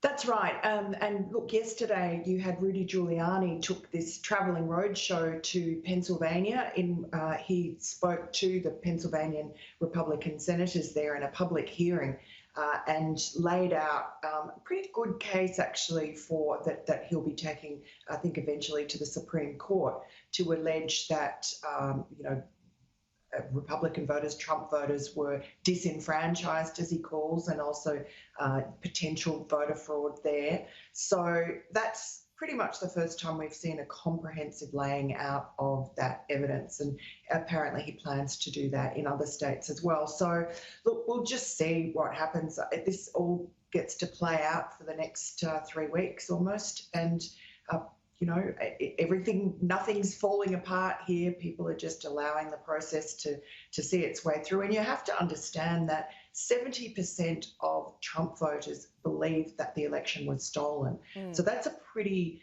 That's right. And look, yesterday you had Rudy Giuliani took this travelling roadshow to Pennsylvania. He spoke to the Pennsylvanian Republican senators there in a public hearing and laid out a pretty good case actually for that he'll be taking, I think, eventually to the Supreme Court to allege that Republican voters, Trump voters, were disenfranchised, as he calls, and also potential voter fraud there. So that's pretty much the first time we've seen a comprehensive laying out of that evidence. And apparently he plans to do that in other states as well. So, look, we'll just see what happens. This all gets to play out for the next 3 weeks almost. And everything, nothing's falling apart here. People are just allowing the process to see its way through. And you have to understand that 70% of Trump voters believe that the election was stolen. So that's a pretty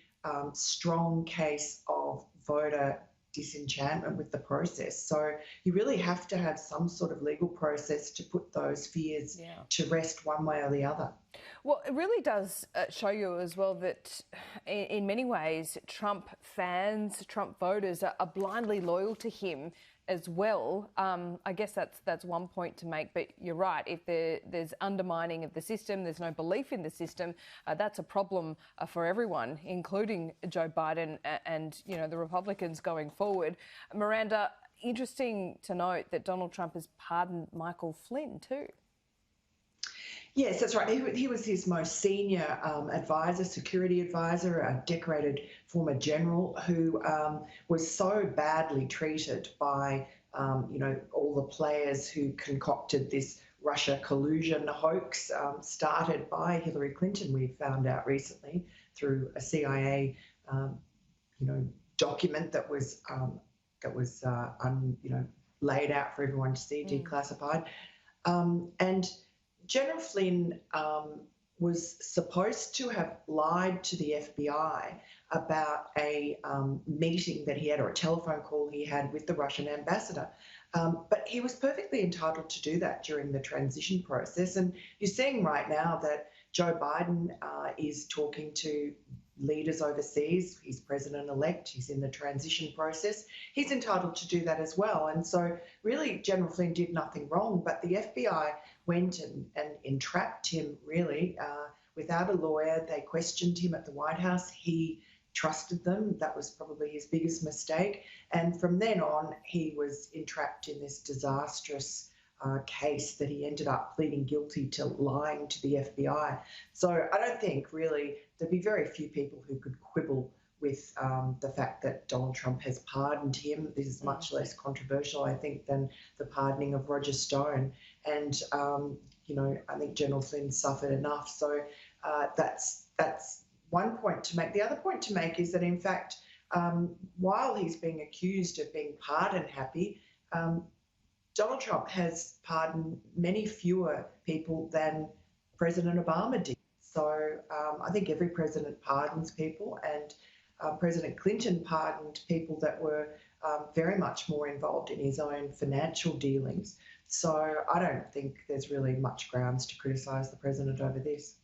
strong case of voter disenchantment with the process. So you really have to have some sort of legal process to put those fears to rest one way or the other. Well, it really does show you as well that in many ways Trump fans, Trump voters are blindly loyal to him as well. I guess that's one point to make, but you're right. If there's undermining of the system, there's no belief in the system, that's a problem for everyone, including Joe Biden and the Republicans going forward. Miranda, interesting to note that Donald Trump has pardoned Michael Flynn too. Yes, that's right. He was his most senior advisor, security advisor, a decorated former general who was so badly treated by, all the players who concocted this Russia collusion hoax started by Hillary Clinton. We found out recently through a CIA, document that was laid out for everyone to see, declassified, and General Flynn was supposed to have lied to the FBI about a meeting that he had, or a telephone call he had with the Russian ambassador. But he was perfectly entitled to do that during the transition process. And you're seeing right now that Joe Biden is talking to leaders overseas. He's president-elect. He's in the transition process. He's entitled to do that as well. And so really General Flynn did nothing wrong, but the FBI went and entrapped him really without a lawyer. They questioned him at the White House. He trusted them. That was probably his biggest mistake. And from then on, he was entrapped in this disastrous case that he ended up pleading guilty to lying to the FBI. So I don't think really there'd be very few people who could quibble with the fact that Donald Trump has pardoned him. This is much less controversial, I think, than the pardoning of Roger Stone. And, I think General Flynn suffered enough. So that's one point to make. The other point to make is that, in fact, while he's being accused of being pardon happy, Donald Trump has pardoned many fewer people than President Obama did. So I think every president pardons people, and President Clinton pardoned people that were very much more involved in his own financial dealings. So I don't think there's really much grounds to criticise the president over this.